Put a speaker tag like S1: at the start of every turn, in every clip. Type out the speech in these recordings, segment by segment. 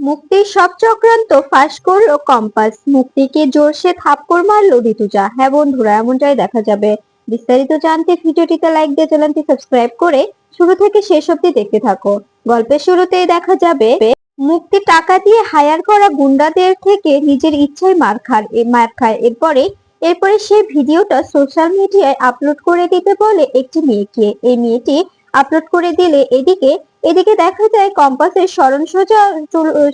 S1: মুক্তির সব চক্রান্ত ফাঁস করলো কম্পাস, মুক্তিকে জোরসে থাপ্পড় মারলো ঋতুজা। হ্যাঁ বন্ধুরা, এমনটাই দেখা যাবে। বিস্তারিত জানতে ভিডিওটিতে লাইক দিয়ে চ্যানেলটি সাবস্ক্রাইব করে শুরু থেকে শেষ অবধি দেখতে থাকো। গল্পের শুরুতেই দেখা যাবে মুক্তি টাকা দিয়ে হায়ার করা গুন্ডাদের থেকে নিজের ইচ্ছায় মার খায়। এরপরে এরপরে সেই ভিডিওটা সোশ্যাল মিডিয়ায় আপলোড করে দিতে বলে একটি মেয়েকে। এই মেয়েটি আপলোড করে দিলে এদিকে এদিকে দেখা যায় কম্পাসের স্মরণ সোজা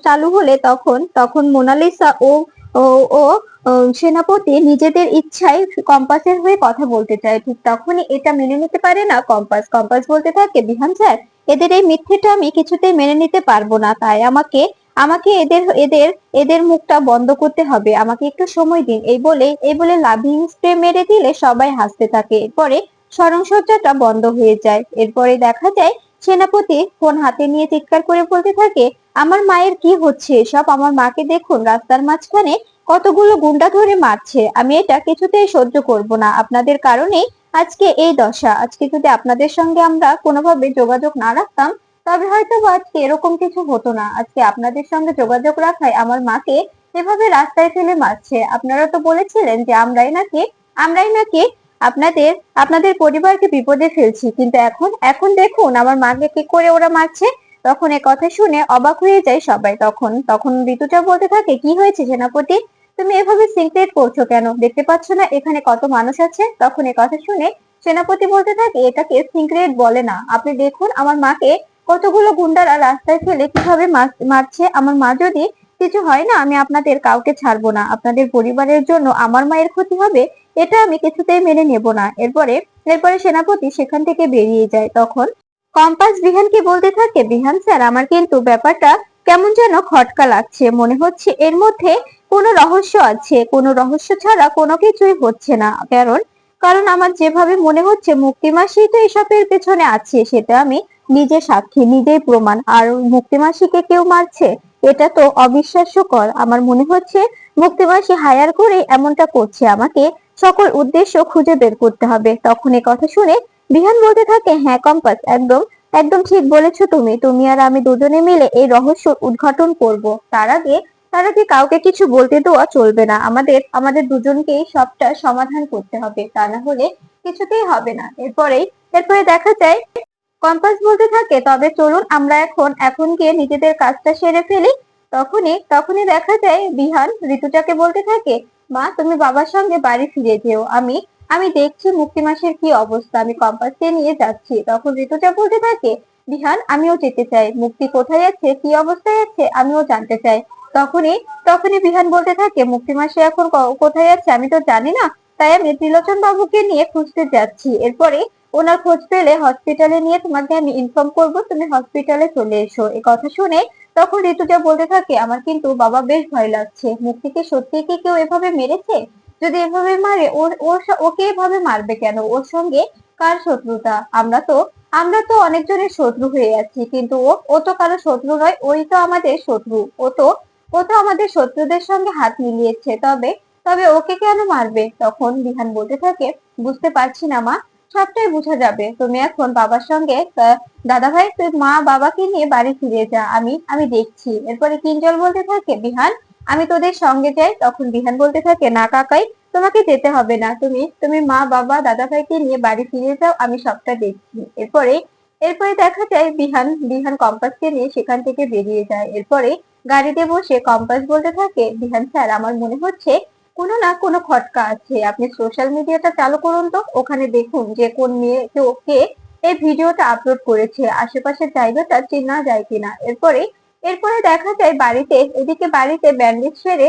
S1: চালু হলে তখন তখন মোনালিসা ও ও ও ও সেনাপতি নিজেদের ইচ্ছায় কম্পাসের হয়ে কথা বলতে চায়। ঠিক তখনই এটা মেনে নিতে পারে না কম্পাস। কম্পাস বলতে থাকে, বিহান স্যার, এদের এই মিথ্যেটা আমি কিছুতেই মেনে নিতে পারবো না, তাই আমাকে আমাকে এদের এদের এদের মুখটা বন্ধ করতে হবে, আমাকে একটু সময় দিন। এই বলে লাভিং স্প্রে মেরে দিলে সবাই হাসতে থাকে। এরপরে স্মরণসজ্জাটা বন্ধ হয়ে যায়। এরপরে দেখা যায় সেনাপতি ফোন হাতে নিয়ে চিৎকার করে বলতে থাকে, আমার মায়ের কি হচ্ছে এসব? আমার মাকে দেখুন, রাস্তার মাঝখানে কতগুলো গুন্ডা ধরে মারছে। আমি এটা কিছুতেই সহ্য করব না। আপনাদের কারণেই আজকে এই দশা। আজকে যদি আপনাদের সঙ্গে আমরা কোনোভাবে যোগাযোগ না রাখতাম তবে হয়তো বা আজকে এরকম কিছু হতো না। আজকে আপনাদের সঙ্গে যোগাযোগ রাখায় আমার মাকে এভাবে রাস্তায় ফেলে মারছে। আপনারা তো বলেছিলেন যে আমরাই নাকি আপনাদের আপনাদের পরিবারকে বিপদে ফেলছি, কিন্তু এখন এখন দেখুন আমার মাকে কি করে ওরা মারছে। তখন এ কথা শুনে অবাক হয়ে যায় সবাই। তখন তখন ঋতুজা বলতে থাকে, কি হয়েছে সেনাপতি? তুমি এভাবে সিক্রেট করছো কেন? দেখতে পাচ্ছ না এখানে কত মানুষ আছে? তখন এ কথা শুনে সেনাপতি বলতে থাকে, এটাকে সিক্রেট বলে না, আপনি দেখুন আমার মাকে কতগুলো গুন্ডারা রাস্তায় ফেলে কিভাবে মারছে। আমার মা যদি কিছু হয় না, আমি আপনাদের কাউকে ছাড়বো না। আপনাদের পরিবারের জন্য আমার মায়ের ক্ষতি হবে, এটা আমি কিছুতেই মেনে নেব না। এরপরে এরপরে সেনাপতি সেখান থেকে বেরিয়ে যায়। তখন কম্পাস বিহানকে বলতে থাকে, বিহান স্যার, আমার কিন্তু ব্যাপারটা কেমন যেন খটকা লাগছে। মনে হচ্ছে এর মধ্যে কোনো রহস্য আছে। কোনো রহস্য ছাড়া কোনো কিছুই হচ্ছে না। কারণ কারণ আমার যেভাবে মনে হচ্ছে মুক্তিমাসি তো এসবের পেছনে আছে, সেটা আমি নিজে সাক্ষী, নিজেই প্রমাণ। আর মুক্তিমাসিকে কেউ মারছে, এটা তো অবিশ্বাস্যকর। আমার মনে হচ্ছে মুক্তিমাসি হায়ার করে এমনটা করছে। আমাকে সকল উদ্দেশ্য খুঁজে বের করতে হবে। তখন এ কথা শুনে বিহান বলতে থাকে, হ্যাঁ কম্পাস, একদম একদম ঠিক বলেছো তুমি। তুমি আর আমি দুজনে মিলে এই রহস্য উদ্ঘাটন করব। তার আগে কাউকে কিছু বলতে দেওয়া চলবে না। আমাদের আমাদের দুজনকেই সবটা সমাধান করতে হবে, তা না হলে কিছুতেই হবে না। এরপরে দেখা যায় কম্পাস বলতে থাকে, তবে চলুন আমরা এখন গিয়ে নিজেদের কাজটা সেরে ফেলি। তখনই দেখা যায় বিহান ঋতুজাকে বলতে থাকে, মা তুমি বাবার সঙ্গে বাড়ি ফিরে যেও, আমি আমি দেখছি মুক্তি মাসের কি অবস্থা, আমি কম্পাসকে নিয়ে যাচ্ছি। তখন ঋতুজা বলতে থাকে, বিহান আমিও যেতে চাই, মুক্তি কোথায় আছে, কি অবস্থায় আছে আমিও জানতে চাই। তখনই তখনই বিহান বলতে থাকে, মুক্তি মাসে এখন কোথায় আছে আমি তো জানি না, তাই আমি ত্রিলোচন বাবুকে নিয়ে খুঁজতে যাচ্ছি। এরপরে ওনার খোঁজ পেলে হসপিটালে নিয়ে তোমাকে আমি ইনফর্ম করব, তুমি হসপিটালে চলে এসো। এই কথা শুনে তখন ঋতুজা বলতে থাকে, আমার কিন্তু বাবা বেশ ভয় লাগছে। মুক্তিকে সত্যি কি কেউ এভাবে মেরেছে? যদি এভাবে মারে, ওকে এভাবে মারবে কেন? ওর সঙ্গে কার শত্রুতা? আমরা তো অনেকজনের শত্রু হয়ে আছি, কিন্তু ও তো কারো শত্রু নয়, ওই তো আমাদের শত্রু। ও তো আমাদের শত্রুদের সঙ্গে হাত মিলিয়েছে। তবে তবে ওকে কেন মারবে? তখন বিহান বলতে থাকে, বুঝতে পারছি না মা, সবটাই বোঝা যাবে। তুমি এখন বাবার সঙ্গে দাদা ভাই, তুই মা বাবাকে নিয়ে বাড়ি ফিরে যা, আমি আমি দেখছি। এরপরে কিঞ্জল বলতে থাকে, বিহান আমি তোদের সঙ্গে যাই। তখন বিহান বলতে থাকে, না কাকাই, তোমাকে যেতে হবে না। তুমি তুমি মা বাবা দাদা ভাইকে নিয়ে বাড়ি ফিরে যাও, আমি সবটা দেখছি। এরপরে দেখা যায় বিহান বিহান কম্পাসকে নিয়ে সেখান থেকে বেরিয়ে যায়। এরপরে গাড়িতে বসে কম্পাস বলতে থাকে, বিহান স্যার, আমার মনে হচ্ছে কোনো না কোনো খটকা আছে। আপনি সোশ্যাল মিডিয়াটা চালু করুন তো, ওখানে দেখুন যে কোন মেয়ে কে এই ভিডিওটা আপলোড করেছে, আশেপাশের জায়গাটা চেনা যায় কিনা। এরপরে দেখা যায় এদিকে বাড়িতে ব্যান্ডেজ সেরে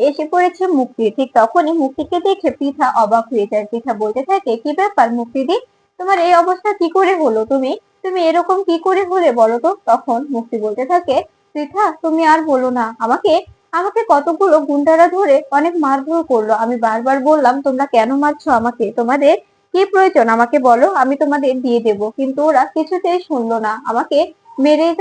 S1: এসে পড়েছে মুক্তি। ঠিক তখনই মুক্তিকে দেখে পৃথা অবাক হয়ে যায়। পৃথা বলতে থাকে, কি ব্যাপার মুক্তিদি, তোমার এই অবস্থা কি করে হলো? তুমি তুমি এরকম কি করে হলে বলো তো? তখন মুক্তি বলতে থাকে, পৃথা তুমি আর বলো না, আমাকে আমাকে কতগুলো গুন্ডারা ধরে অনেক মারধর করলো। আমি বারবার বললাম, তোমরা কেন মারছো আমাকে? তোমাদের কি প্রয়োজন আমাকে বলো, আমি তোমাদের দিয়ে দেব। কিন্তু ওরা কিছুতেই শুনলো না, আমাকে মেরেই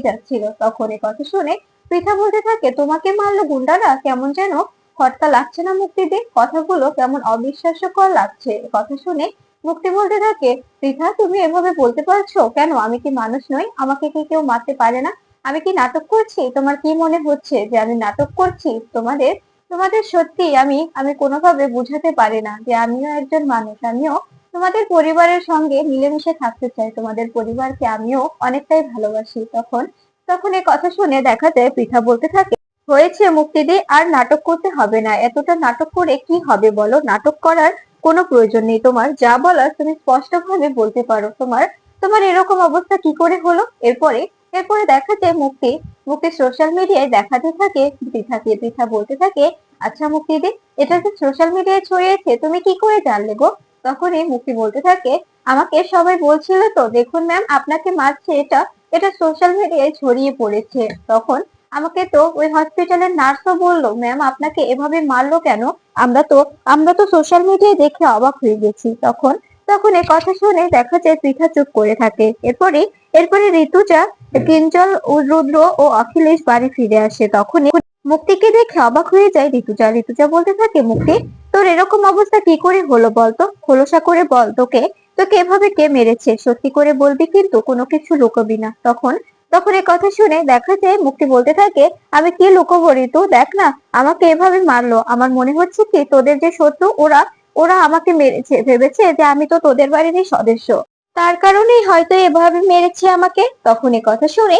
S1: যাচ্ছিল। তখন এ কথা শুনে পৃথা বলতে থাকে, তোমাকে মারলো গুন্ডারা? কেমন যেন খটকা লাগছে না মুক্তিদের? কথাগুলো কেমন অবিশ্বাস্যকর লাগছে। এ কথা শুনে মুক্তি বলতে থাকে, পৃথা তুমি এভাবে বলতে পারছো কেন? আমি কি মানুষ নই? আমাকে কি কেউ মারতে পারে না? আমি কি নাটক করছি? তোমার কি মনে হচ্ছে যে আমি নাটক করছি? তোমাদের তোমাদের সত্যি আমি আমি কোনোভাবে বুঝাতে পারি না যে আমিও একজন মানুষ, আমিও তোমাদের পরিবারের সঙ্গে মিলেমিশে থাকতে চাই, তোমাদের পরিবারকে আমিও অনেকটাই ভালোবাসি। তখন তখন এই কথা শুনে দেখা যায় পৃথা বলতে থাকে, হয়েছে মুক্তিদি, আর নাটক করতে হবে না। এতটা নাটক করে কি হবে বলো? নাটক করার কোনো প্রয়োজন নেই, তোমার যা বলার তুমি স্পষ্টভাবে বলতে পারো। তোমার তোমার এরকম অবস্থা কি করে হলো? এরপরে এরপরে দেখা যায় মুক্তি মুক্তি সোশ্যাল মিডিয়ায় দেখাতে থাকে পৃথাকে। পৃথা বলতে থাকে, আচ্ছা মুক্তিদি, এটা যে সোশ্যাল মিডিয়ায় ছড়িয়েছে তুমি কি করে জানলে গো? তখনই মুক্তি বলতে থাকে, আমাকে সবাই বলছিল তো, দেখুন ম্যাম আপনাকে মারছে, এটা এটা সোশ্যাল মিডিয়ায় ছড়িয়ে পড়েছে। তখন আমাকে তো ওই হসপিটালের নার্সও বললো, ম্যাম আপনাকে এভাবে মারলো কেন? আমরা তো আমরা তো সোশ্যাল মিডিয়ায় দেখে অবাক হয়ে গেছি। তখন তখন এ কথা শুনে দেখা যায় পৃথা চুপ করে থাকে। এরপরে এরপরে ঋতুজা, কিঞ্জল ও রুদ্র ও অখিলেশ বাড়ি ফিরে আসে। তখনই মুক্তিকে দেখে অবাক হয়ে যায় ঋতুজা। ঋতুজা বলতে থাকে, মুক্তি, তোর এরকম অবস্থা কি করে হলো বলতো? খোলসা করে বল, তোকে তোকে এভাবে কে মেরেছে? সত্যি করে বলবি কিন্তু, কোনো কিছু লুকোবি না। তখন তখন এ কথা শুনে দেখা যায় মুক্তি বলতে থাকে, আমি কি লুকোবো ঋতু, দেখ না আমাকে এভাবে মারলো। আমার মনে হচ্ছে কি তোদের যে শত্রু, ওরা ওরা আমাকে মেরেছে, ভেবেছে যে আমি তো তোদের বাড়িরই সদস্য, তার কারণেই হয়তো এভাবে মেরেছে আমাকে। তখন এ কথা শুনে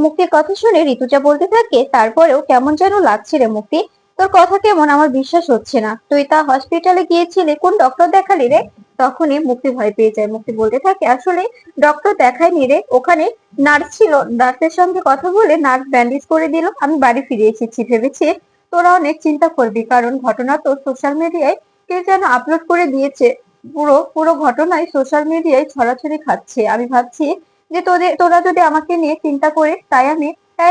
S1: মুক্তির কথা শুনে ঋতুজা বলতে থাকে, তারপরেও কেমন যেন লাগছে রে মুক্তি, তোর কথা কেমন, আমার বিশ্বাস হচ্ছে না। তুই তা হসপিটালে গিয়েছিলি, কোন ডক্টর দেখালি রে? তখনই মুক্তি ভয় পেয়ে যায়। মুক্তি বলতে থাকে, আসলে ডক্টর দেখায়নি রে, ওখানে নার্স ছিল, নার্সের সঙ্গে কথা বলে নার্স ব্যান্ডেজ করে দিল, আমি বাড়ি ফিরে এসেছি। ভেবেছি তোরা অনেক চিন্তা করবি, কারণ ঘটনা তো সোশ্যাল মিডিয়ায় কে যেন আপলোড করে দিয়েছে, পুরো পুরো ঘটনাই সোশ্যাল মিডিয়ায় ছড়াছড়ি খাচ্ছে। আমি ভাবছি যে তোরা যদি আমাকে নিয়ে চিন্তা করে, তাই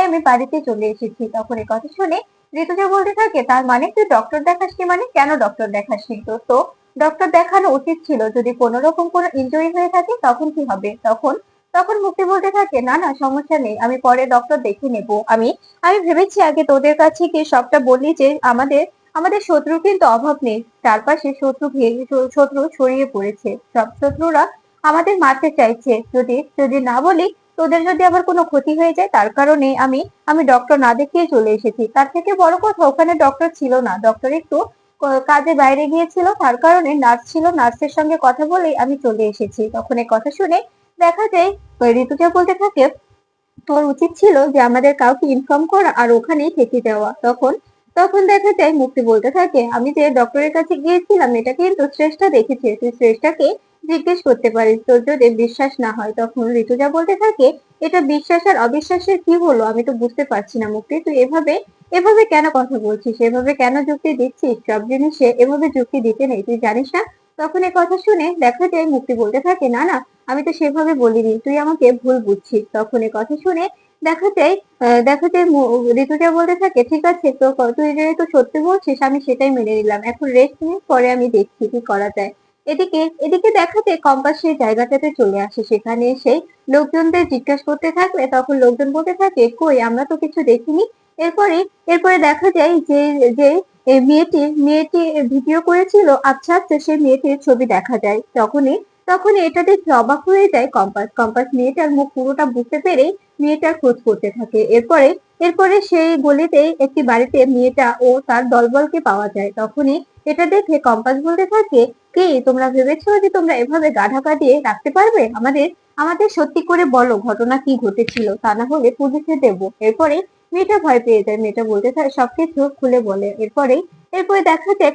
S1: আমি বাড়িতে চলে এসেছি। তখন এই কথা শুনে ঋতুজা বলতে থাকে, তার মানে তুই ডক্টর দেখাসনি? মানে কেন ডক্টর দেখাসনি? তো তো ডক্টর দেখানো উচিত ছিল, যদি কোনো রকম কোনো ইনজুরি হয়ে থাকে তখন কি হবে? তখন তখন মুক্তি বলতে থাকে, না না সমস্যা নেই, আমি পরে ডক্টর দেখে নেব। আমি আমি ভেবেছি আগে তোদের কাছে গিয়ে সবটা বলি যে আমাদের আমাদের শত্রু কিন্তু অভাব নেই, চারপাশে শত্রু ছড়িয়ে পড়েছে, সব শত্রুরা আমাদের মারতে চাইছে। যদি যদি না বলি, তোদের যদি আবার কোনো ক্ষতি হয়ে যায়, তার কারণে আমি আমি ডক্টর না দেখিয়ে চলে এসেছি। তার থেকে বড় কথা, ওখানে ডক্টর ছিল না, ডক্টর একটু কাজে বাইরে গিয়েছিল, তার কারণে নার্স ছিল, নার্সের সঙ্গে কথা বলেই আমি চলে এসেছি। তখন এই কথা শুনে দেখা যায় ঋতুজা বলতে থাকে, তোর উচিত ছিল যে আমাদের কাউকে ইনফর্ম করা আর ওখানেই থেকে যাওয়া। তখন তখন দেখা যায় মুক্তি বলতে থাকে, আমি যে ডক্টরের কাছে গিয়েছিলাম এটা কিন্তু শ্রেষ্ঠা দেখেছে, তুই শ্রেষ্ঠাকে জিজ্ঞেস করতে পারিস, তোর যদি বিশ্বাস না হয়। তখন ঋতুজা বলতে থাকে, এটা বিশ্বাস আর অবিশ্বাসের কি হলো, আমি তো বুঝতে পারছি না মুক্তি, তুই এভাবে এভাবে কেন কথা বলছিস, এভাবে কেন যুক্তি দিচ্ছিস? সব জিনিসে এভাবে যুক্তি দিতে নেই, তুই জানিস না? তখন এই কথা শুনে দেখা যায় মুক্তি বলতে থাকে, না না আমি তো সেভাবে বলিনি, তুই আমাকে ভুল বুঝছিস। তখন এই কথা শুনে দেখা যায় ঋতুজা বলতে থাকে, ঠিক আছে, তো তুই যেহেতু সত্যি বলছিস আমি সেটাই মেনে নিলাম, এখন রেস্ট নিয়ে পরে আমি দেখছি কি করা যায়। এদিকে এদিকে দেখা যায় কম্পাস সেই জায়গাটাতে চলে আসে। সেখানে এসে লোকজনদের জিজ্ঞাসা করতে থাকলে তখন লোকজন বলতে থাকে, কই আমরা তো কিছু দেখিনি। এরপরে এরপরে দেখা যায় যে যে এই মেয়েটি ভিডিও করেছিল, আচ্ছা আচ্ছা সেই মেয়েটির ছবি দেখা যায়। তখনই এটা দেখে অবাক হয়ে যায় কম্পাস। কম্পাস মেয়েটার মুখ পুরোটা বুঝতে পেরে মেয়েটার খোঁজ করতে থাকে। এরপরে এরপরে সেই গলিতে একটি বাড়িতে মেয়েটা ও তার দলবলকে পাওয়া যায়। তখনই এটা দেখে কম্পাস বলতে থাকে, কি তোমরা ভেবেছো যে তোমরা এভাবে গা ঢাকা দিয়ে রাখতে পারবে আমাদের? আমাদের সত্যি করে বলো ঘটনা কি ঘটেছিল, তা না হলে পুলিশে দেবো। এরপরে মেয়েটা ভয় পেয়ে যায়, মেয়েটা বলতে থাকে, সবকিছু খুলে বলে। এরপরে দেখা যায়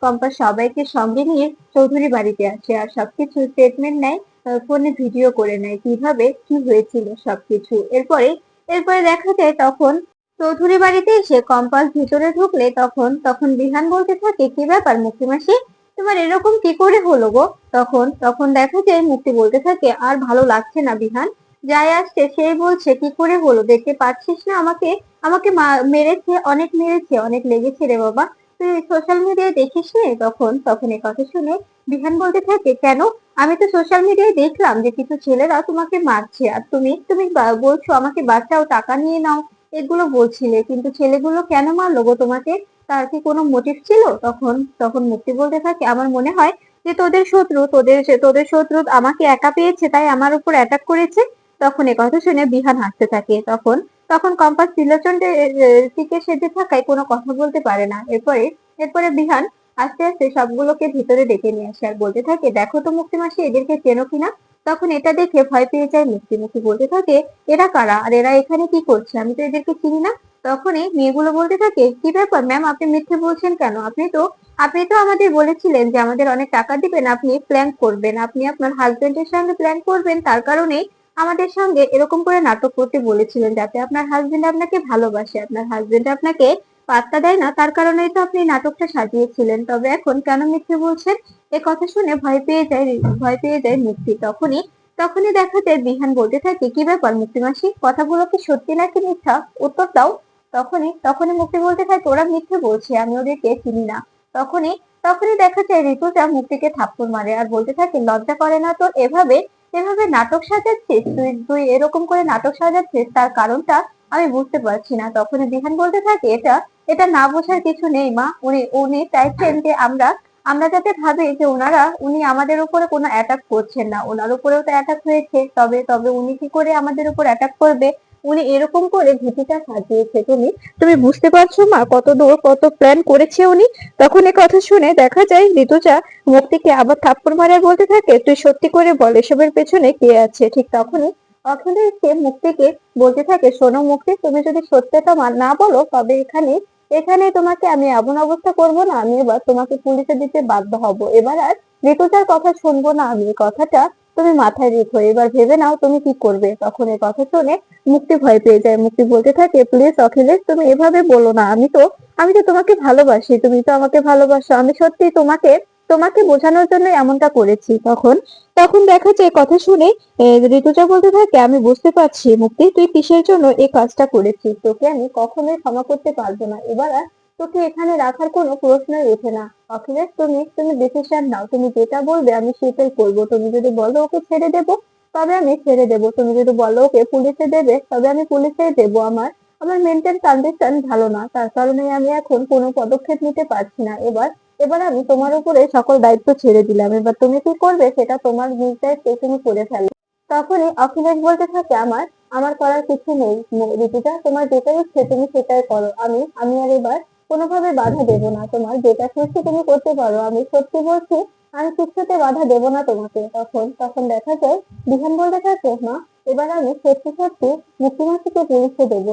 S1: কম্পাস সবাইকে সঙ্গে নিয়ে চৌধুরী বাড়িতে আসে আর সবকিছু স্টেটমেন্ট নেয়, ফোনে ভিডিও করে নেয় কিভাবে কি হয়েছিল সবকিছু। এরপরে এরপরে দেখা যায় তখন চৌধুরী বাড়িতে এসে কম্পাস ভিতরে ঢুকলে তখন তখন বিহান বলতে থাকে, কি ব্যাপার মুক্তি মাসি, তোমার এরকম কি করে হলো গো? তখন তখন দেখা যায় মুক্তি বলতে থাকে, আর ভালো লাগছে না বিহান, যাই আসছে সেই বলছে কি করে হলো, দেখতে পাচ্ছিস না আমাকে, আমাকে মেরেছে, অনেক মেরেছে, অনেক লেগেছে রে বাবা, তুই সোশ্যাল মিডিয়ায় দেখিস নি? তখন তখন এই কথা শুনে বিহান বলতে থাকে, কেন? আমি তো সোশ্যাল মিডিয়ায় দেখলাম যে কিছু ছেলেরা তোমাকে মারছে, আর তুমি তুমি বলছো আমাকে বাঁচাও, টাকা নিয়ে নাও, এগুলো বলছিলে, কিন্তু ছেলেগুলো কেন মারলো গো তোমাকে? তার কি কোনো মোটিভ ছিল? তখন তখন মুক্তি বলতে থাকে, আমার মনে হয় যে তোদের শত্রু আমাকে একা পেয়েছে, তাই আমার উপর অ্যাটাক করেছে। তখন এ কথা শুনে বিহান হাসতে থাকে। তখন তখন কম্পাস ত্রিলোচনের দিকে সেজে থাকায় কোনো কথা বলতে পারে না। এরপরে এরপরে বিহান আস্তে আস্তে সবগুলোকে ভিতরে ডেকে নিয়ে আসে আর বলতে থাকে, দেখো তো মুক্তি মাসি, এদেরকে চেনো কিনা। তখন এটা দেখে ভয় পেয়ে যায় মুক্তি। মুক্তি বলতে থাকে, এরা কারা আর এরা এখানে কি করছে, আমি তো এদেরকে চিনি না। তখনই মেয়েগুলো বলতে থাকে, কি ব্যাপার ম্যাম, আপনি মিথ্যে বলছেন কেন? আপনি তো আমাদের বলেছিলেন যে আমাদের অনেক টাকা দিবেন, আপনি প্ল্যান করবেন, আপনি আপনার হাজবেন্ডের সঙ্গে প্ল্যান করবেন, তার কারণেই আমাদের সঙ্গে এরকম করে নাটক করতে বলেছিলেন, যাতে আপনার হাজবেন্ড আপনাকে ভালোবাসে। আপনার হাজবেন্ড আপনাকে পাত্তা দেয় না, তার কারণেই তো আপনি নাটকটা সাজিয়েছিলেন। তবে এখন কেন মিথ্যে বলছেন? এ কথা শুনে ভয় পেয়ে যায় মুক্তি। তখনই দেখা যায় বিহান বলতে থাকে, কি ব্যাপার মুক্তি মাসি, কথাগুলো কি সত্যি নাকি মিথ্যা, উত্তর দাও। তখনই মুক্তি বলতে থাকে, ওরা মিথ্যে বলছে, আমি ওদেরকে চিনি না। তখনই তখনই দেখা যায় ঋতুজা মুক্তিকে থাপ্পড় মারে আর বলতে থাকে, লজ্জা করে না তোর এভাবে এভাবে নাটক সাজাচ্ছিস? তুই তুই এরকম করে নাটক সাজাচ্ছিস, তার কারণটা আমি বুঝতে পারছি না। তখনই বিহান বলতে থাকে, এটা এটা না বোঝার কিছু নেই মা, উনি উনি চাইছেন যে আমরা আমরা যাতে ভাবি যে উনি আমাদের উপরে কোনো অ্যাটাক করছেন না। ওনার উপরেও তো অ্যাটাক হয়েছে, তবে তবে উনি কি করে আমাদের উপর অ্যাটাক করবে? উনি এরকম করে ভীতিটা সাজিয়েছে। তুমি তুমি বুঝতে পারছো মা, কত দূর কত প্ল্যান করেছে উনি। তখন এ কথা শুনে দেখা যায় ঋতুজা মুক্তিকে আবার থাপ্পড় মারে আর বলতে থাকে, তুই সত্যি করে বল এসবের পেছনে কে আছে। ঠিক তখনই অখিলেশ সে মুক্তিকে বলতে থাকে, শোনো মুক্তি, তুমি যদি সত্যটা না বলো, তবে এখানে এখানে তোমাকে আমি এমন অবস্থা করব না, আমি এবার তোমাকে পুলিশে দিতে বাধ্য হব। এবার আর ঋতুজার কথা শুনবো না আমি। এই কথাটা তুমি মাথায় রেখো, এবার ভেবে নাও তুমি কি করবে। তখন এই কথা শুনে মুক্তি ভয় পেয়ে যায়। মুক্তি বলতে থাকে, প্লিজ অখিলেশ, তুমি এভাবে বলো না, আমি তো তোমাকে ভালোবাসি, তুমি তো আমাকে ভালোবাসো, আমি সত্যি তোমাকে তোমাকে বোঝানোর জন্য এমনটা করেছি। তখন তখন দেখা যায় কথা শুনে ঋতুজা বলতে থাকে, আমি বুঝতে পারছি মুক্তি, তুই কিসের জন্য এই কাজটা করেছিস, তোকে আমি কখনোই ক্ষমা করতে পারবো না। এবার আর তোকে এখানে রাখার কোনো প্রশ্নই ওঠে না। অখিলেশ, তুমি ডিসিশন নাও, তুমি যেটা বলবে আমি সেটাই করবো। তুমি যদি বলো ওকে ছেড়ে দেবো, তবে আমি ছেড়ে দেবো। তুমি যদি বলো ওকে পুলিশে দেবে, তবে আমি পুলিশে দেবো। আমার আমার মেন্টাল কন্ডিশন ভালো না, তার কারণে আমি এখন কোনো পদক্ষেপ নিতে পারছি না। এবার আমি তোমার উপরে সকল দায়িত্ব ছেড়ে দিলাম, এবার তুমি কি করবে সেটা তোমার নিজ দায়িত্বে তুমি করে ফেলো। তখনই অখিলেশ বলতে থাকে, আমার আমার করার কিছু নেই ঋতুজা, তোমার যেটা ইচ্ছে তুমি সেটাই করো। আমি আর এবার কোনোভাবে বাধা দেবো না, তোমার যেটা খুশি তুমি করতে পারো। আমি সত্যি বলছি, আমি কিছুতে বাধা দেবো না তোমাকে। তখন দেখা যায় বিহান বলতে থাকে, মা, এবার আমি সত্যি সত্যি মুক্তিমাসিকে পুলিশে দেবো।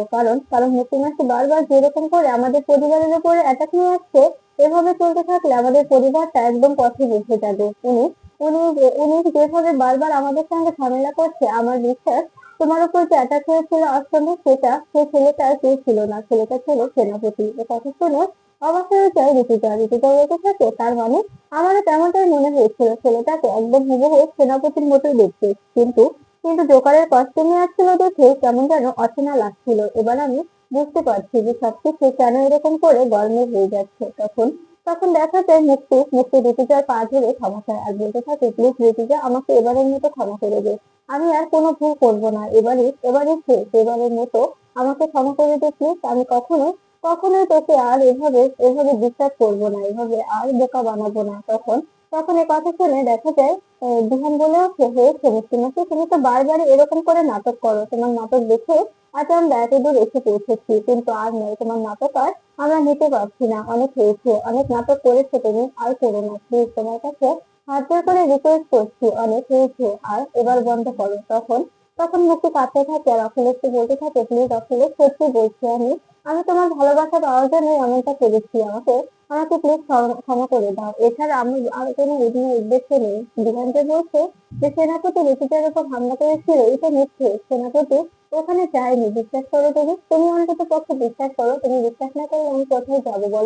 S1: কারণ মুক্তিমাসি বারবার যেরকম করে আমাদের পরিবারের উপরে অ্যাটাক নিয়ে আসছে, এভাবে চলতে থাকলে আমাদের পরিবারটা একদম পথে বসে যাবে। উনি উনি যেভাবে বারবার আমাদের সঙ্গে ঝামেলা করছে, আমার বিশ্বাস তোমার উপর যে অ্যাটাক হয়েছিল আশ্রমে, সেই ছেলেটা আর কেউ ছিল না, ছেলেটা ছিল সেনাপতি। এ কথা শুনে অবাক হয়ে যায় ঋতুজা। ঋতুজা বলতে থাকে, তার মানে আমারও তেমনটাই মনে হয়েছিল, ছেলেটাকে একদম হুবহু সেনাপতির মতোই দেখতে। কিন্তু কিন্তু জোকারের কস্টিউমে আসছিল দেখে কেমন যেন অচেনা লাগছিল। এবার আমি বুঝতে পারছি যে সবকিছু কেন এরকম করে গরমিল হয়ে যাচ্ছে। তখন দেখা যায় মুক্তি ঋতুজার পা ধরে ক্ষমা চায় আর বলতে থাকে, প্লিজ ঋতুজা, আমাকে এবারের মতো ক্ষমা করে দে। আমি আর কোনো ভুল করবো না, এবারে শেষ, এবারের মতো আমাকে ক্ষমা করে দে প্লিজ। আমি কখনোই তোকে আর এভাবে এভাবে বিশ্বাস করবো না, এভাবে আর বোকা বানাবো না। তখন এই কথা শুনে দেখা যায় বিহান বলে ওঠে, হয়েছে মুক্তিমাসি, তুমি তো বারবারই এরকম করে নাটক করো, তোমার নাটক দেখে আজ আমরা এতদূর এসে পৌঁছেছি, কিন্তু আর নয়, তোমার নাটক আর আমরা নিতে পারছি না। অনেক হয়েছে, অনেক নাটক করেছো তুমি, আর করো না প্লিজ, তোমার কাছে হাত জোড় করে রিকোয়েস্ট করছি, অনেক হয়েছে, আর এবার বন্ধ করো। তখন মুক্তি কাঁদতে থাকে আর অখিলেশকে বলতে থাকে, প্লিজ অখিলেশ, সত্যি বলছি, আমি আমি তোমার ভালোবাসা পাওয়ার জন্য এমনটা করেছি, আমাকে আমাকে প্লিজ ক্ষমা করে দাও। এছাড়া আমি আর কোনো অন্য উদ্দেশ্য নেই। বিহান যে বলছে যে সেনাপতি ঋতুজার উপর হামলা করেছিল, এটা মিথ্যে। সেনাপতি ওখানে যায়নি, বিশ্বাস করো। তুমি তুমি অন্তত পক্ষে বিশ্বাস করো, তুমি বিশ্বাস না করলে আমি কোথায় যাবো বলো।